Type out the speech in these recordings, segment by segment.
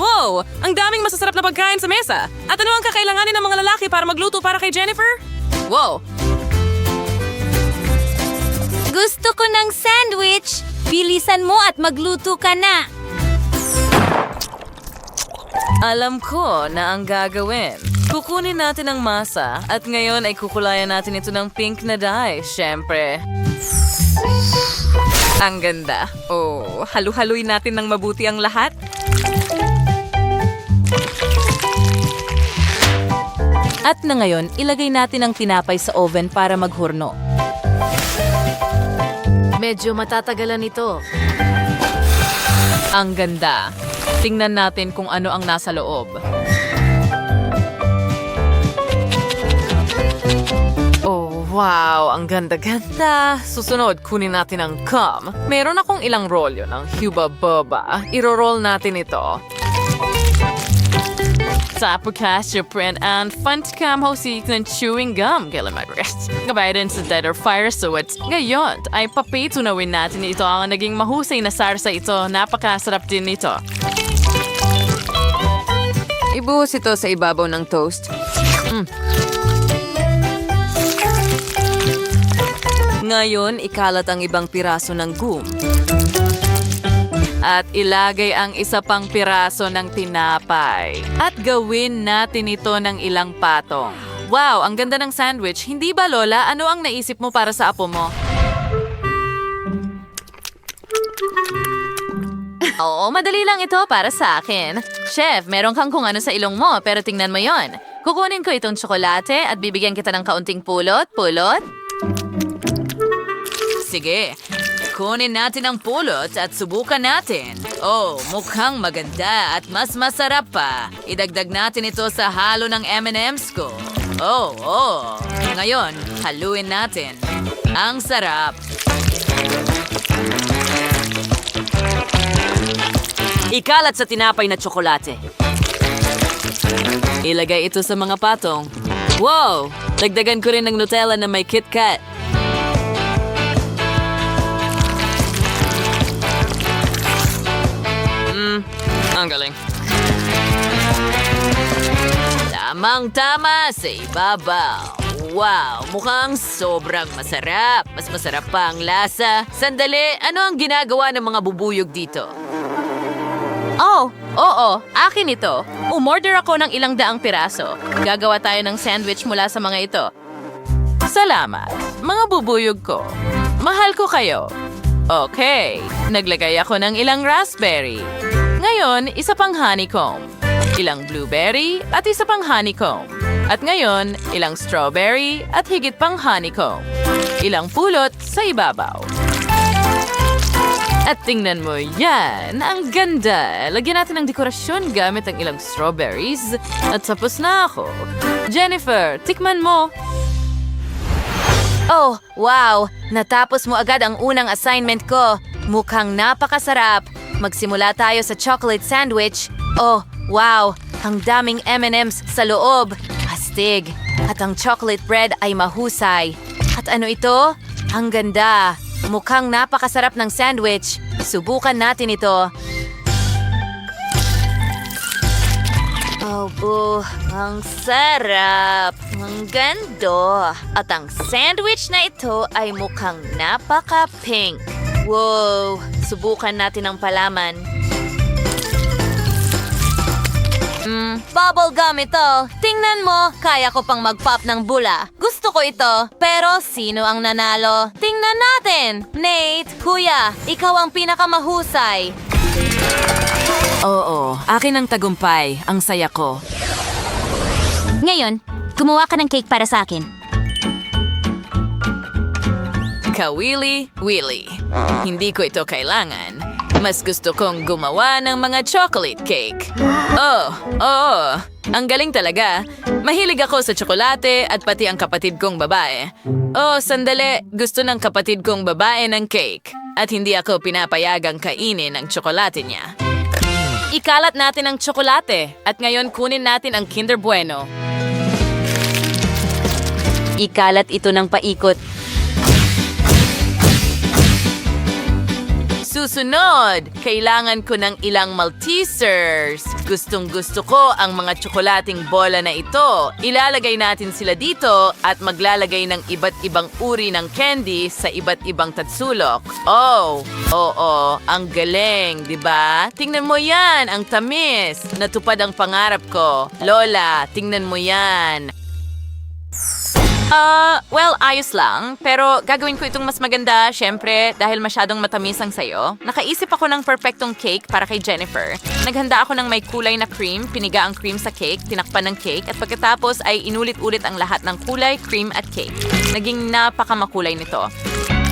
Wow! Ang daming masasarap na pagkain sa mesa! At ano ang kakailanganin ng mga lalaki para magluto para kay Jennifer? Wow! Gusto ko ng sandwich! Bilisan mo at magluto ka na! Alam ko na ang gagawin. Kukunin natin ang masa at ngayon ay kukulayan natin ito ng pink na dye, syempre. Ang ganda. Oh, halu-haluin natin ng mabuti ang lahat. At na ngayon, ilagay natin ang tinapay sa oven para maghurno. Medyo matatagalan ito. Ang ganda. Tingnan natin kung ano ang nasa loob. Oh, wow! Ang ganda-ganda! Susunod, kunin natin ang cum. Meron akong ilang rolyo ng Huba Boba. Iro-roll natin ito. Tapos yung print and fun-cam hosik ng chewing gum. Kailan mag-rest. Gabay din sa dead or fire suet. Ngayon, ay papitunawin natin ito ang naging mahusay na sarsa ito. Napakasarap din nito. Ibuhos ito sa ibabaw ng toast. Ngayon, ikalat ang ibang piraso ng gum. At ilagay ang isa pang piraso ng tinapay. At gawin natin ito ng ilang patong. Wow, ang ganda ng sandwich. Hindi ba, Lola? Ano ang naisip mo para sa apo mo? Oo, madali lang ito para sa akin. Chef, meron kang kung ano sa ilong mo, pero tingnan mo yon. Kukunin ko itong tsokolate at bibigyan kita ng kaunting pulot. Pulot? Sige. Kunin natin ang pulot at subukan natin. Oh, mukhang maganda at mas masarap pa. Idagdag natin ito sa halo ng M&M's ko. Oh. Ngayon, haluin natin. Ang sarap. Ikalat sa tinapay na tsokolate. Ilagay ito sa mga patong. Wow! Dagdagan ko rin ng Nutella na may KitKat. Ang galing. Tamang-tama sa ibabaw. Wow, mukhang sobrang masarap. Mas masarap pa ang lasa. Sandali, ano ang ginagawa ng mga bubuyog dito? Oh, oo, akin ito. Umorder ako ng ilang daang piraso. Gagawa tayo ng sandwich mula sa mga ito. Salamat, mga bubuyog ko. Mahal ko kayo. Okay, naglagay ako ng ilang raspberry. Ngayon, isa pang honeycomb. Ilang blueberry at isa pang honeycomb. At ngayon, ilang strawberry at higit pang honeycomb. Ilang pulot sa ibabaw. At tingnan mo yan, ang ganda. Lagyan natin ng dekorasyon gamit ang ilang strawberries. At tapos na ako. Jennifer, tikman mo. Oh, wow! Natapos mo agad ang unang assignment ko. Mukhang napakasarap. Magsimula tayo sa chocolate sandwich. Oh, wow! Ang daming M&M's sa loob. Astig. At ang chocolate bread ay mahusay. At ano ito? Ang ganda. Mukhang napakasarap ng sandwich. Subukan natin ito. Oh, ang sarap. Ang ganda. At ang sandwich na ito ay mukhang napaka-pink. Wow! Subukan natin ang palaman. Bubble gum ito. Tingnan mo, kaya ko pang mag-pop ng bula. Gusto ko ito. Pero sino ang nanalo? Tingnan natin. Nate, kuya, ikaw ang pinakamahusay. Oo, akin ang tagumpay. Ang saya ko. Ngayon, gumawa ka ng cake para sa akin. Kawili-wili. Hindi ko ito kailangan. Mas gusto kong gumawa ng mga chocolate cake. Oh, oo. Ang galing talaga. Mahilig ako sa tsokolate at pati ang kapatid kong babae. Oh, sandali. Gusto ng kapatid kong babae ng cake. At hindi ako pinapayagang kainin ang tsokolate niya. Ikalat natin ang tsokolate. At ngayon kunin natin ang Kinder Bueno. Ikalat ito ng paikot. Susunod, kailangan ko ng ilang Maltesers. Gustong-gusto ko ang mga tsokolating bola na ito. Ilalagay natin sila dito at maglalagay ng iba't ibang uri ng candy sa iba't ibang tatsulok. Oh, oo, ang galing, di ba? Tingnan mo yan, ang tamis. Natupad ang pangarap ko. Lola, tingnan mo yan. Well, ayos lang. Pero gagawin ko itong mas maganda, syempre, dahil masyadong matamis ang sayo. Nakaisip ako ng perfectong cake para kay Jennifer. Naghanda ako ng may kulay na cream, piniga ang cream sa cake, tinakpan ng cake, at pagkatapos ay inulit-ulit ang lahat ng kulay, cream at cake. Naging napakamakulay nito.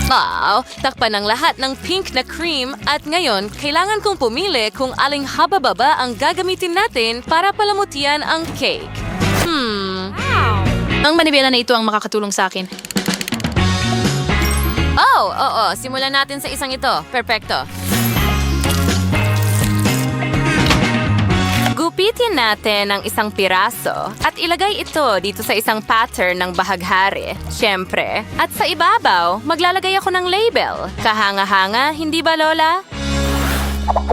Wow! Takpan ng lahat ng pink na cream at ngayon, kailangan kong pumili kung aling haba-baba ang gagamitin natin para palamutian ang cake. Ang manibela na ito ang makakatulong sa akin. Oh, oo. Simulan natin sa isang ito. Perfecto. Gupitin natin ang isang piraso at ilagay ito dito sa isang pattern ng bahaghari. Siyempre. At sa ibabaw, maglalagay ako ng label. Kahanga-hanga, hindi ba, Lola?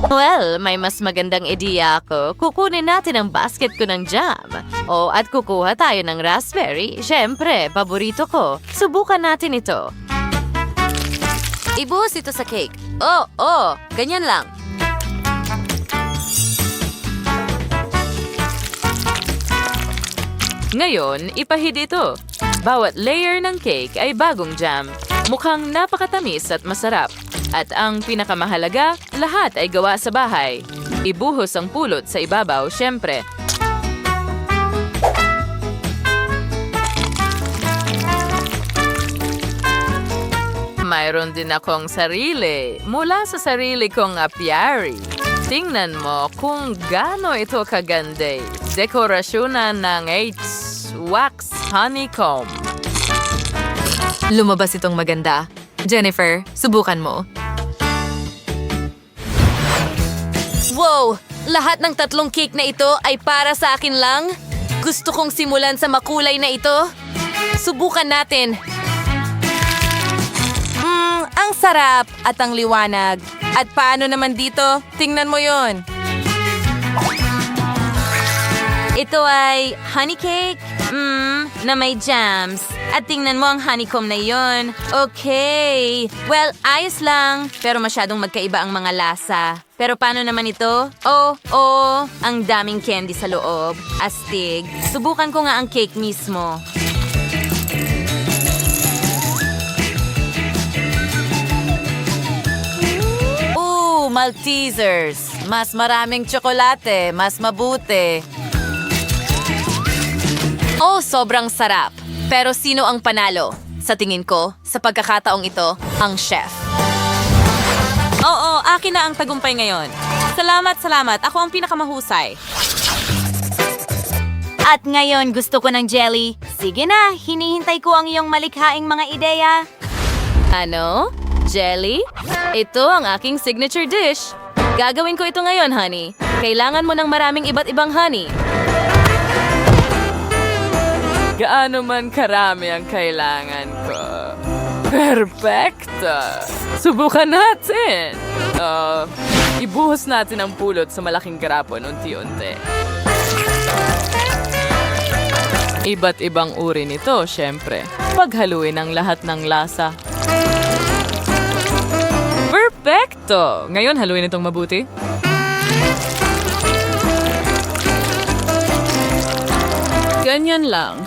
Well, may mas magandang ideya ako. Kukunin natin ang basket ko ng jam. At kukuha tayo ng raspberry. Siyempre, paborito ko. Subukan natin ito. Ibuhos ito sa cake. Ganyan lang. Ngayon, ipahid ito. Bawat layer ng cake ay bagong jam. Mukhang napakatamis at masarap. At ang pinakamahalaga, lahat ay gawa sa bahay. Ibuhos ang pulot sa ibabaw, syempre. Mayroon din akong sarili mula sa sarili kong apiary. Tingnan mo kung gaano ito kaganda. Dekorasyonan ng wax honeycomb. Lumabas itong maganda. Jennifer, subukan mo. Wow! Lahat ng tatlong cake na ito ay para sa akin lang? Gusto kong simulan sa makulay na ito? Subukan natin. Ang sarap at ang liwanag. At paano naman dito? Tingnan mo yon. Ito ay honey cake na may jams. At tingnan mo ang honeycomb na yon. Okay. Well, ayos lang. Pero masyadong magkaiba ang mga lasa. Pero paano naman ito? Ang daming candy sa loob. Astig. Subukan ko nga ang cake mismo. Maltesers. Mas maraming tsokolate. Mas mabuti. Sobrang sarap. Pero sino ang panalo? Sa tingin ko, sa pagkakataong ito, ang chef. Akin na ang tagumpay ngayon. Salamat. Ako ang pinakamahusay. At ngayon, gusto ko ng jelly. Sige na, hinihintay ko ang iyong malikhaing mga ideya. Ano? Jelly? Ito ang aking signature dish. Gagawin ko ito ngayon, honey. Kailangan mo ng maraming iba't ibang honey. Gaano man karami ang kailangan ko. Perfecto! Subukan natin! Ibuhos natin ang pulot sa malaking garapon unti-unti. Iba't ibang uri nito, syempre. Paghaluin ang lahat ng lasa. Perfecto! Ngayon, haluin itong mabuti. Ganyan lang.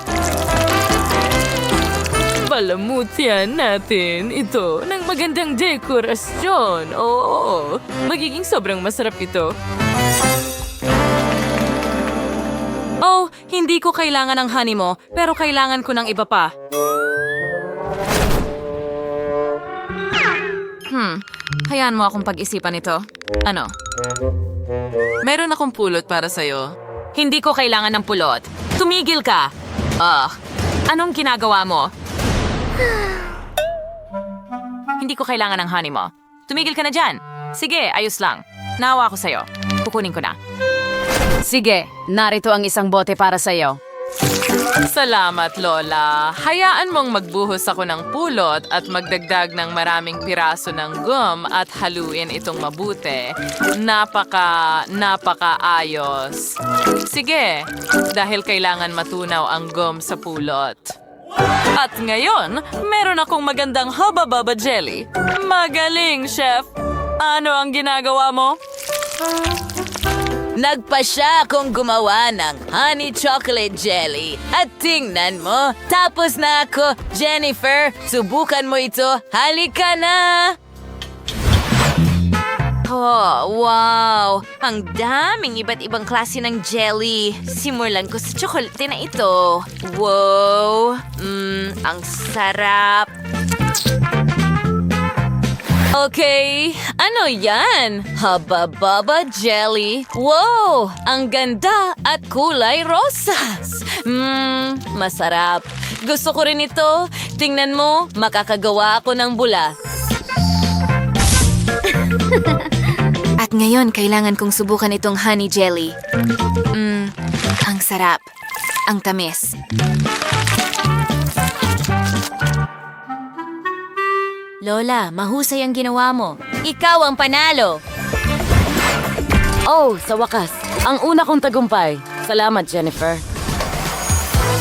Palamutian natin ito ng magandang dekorasyon. Oo, magiging sobrang masarap ito. Hindi ko kailangan ng honey mo, pero kailangan ko ng iba pa. Hayaan mo akong pag-isipan ito. Ano? Meron akong pulot para sa'yo. Hindi ko kailangan ng pulot. Tumigil ka! Anong ginagawa mo? Hindi ko kailangan ng honey mo. Tumigil ka na dyan. Sige, ayos lang. Naawa ko sa'yo. Kukunin ko na. Sige, narito ang isang bote para sa'yo. Salamat, Lola. Hayaan mong magbuhos ako ng pulot at magdagdag ng maraming piraso ng gum at haluin itong mabuti. Napaka-ayos. Sige, dahil kailangan matunaw ang gum sa pulot. At ngayon, meron akong magandang haba-baba jelly. Magaling, Chef! Ano ang ginagawa mo? Nagpa siya akong gumawa ng honey chocolate jelly. At tingnan mo, tapos na ako. Jennifer, subukan mo ito. Halika na! Oh, wow! Ang daming iba't ibang klase ng jelly. Simulan ko sa tsokolate na ito. Wow! Ang sarap! Okay, ano yan? Haba-baba jelly. Wow! Ang ganda at kulay rosas. Masarap. Gusto ko rin ito. Tingnan mo, makakagawa ako ng bula. At ngayon, kailangan kong subukan itong honey jelly. Ang sarap. Ang tamis. Lola, mahusay ang ginawa mo. Ikaw ang panalo. Oh, sa wakas. Ang una kong tagumpay. Salamat, Jennifer.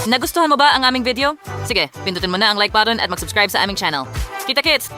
Nagustuhan mo ba ang aming video? Sige, pindutin mo na ang like button at mag-subscribe sa aming channel. Kita-kits!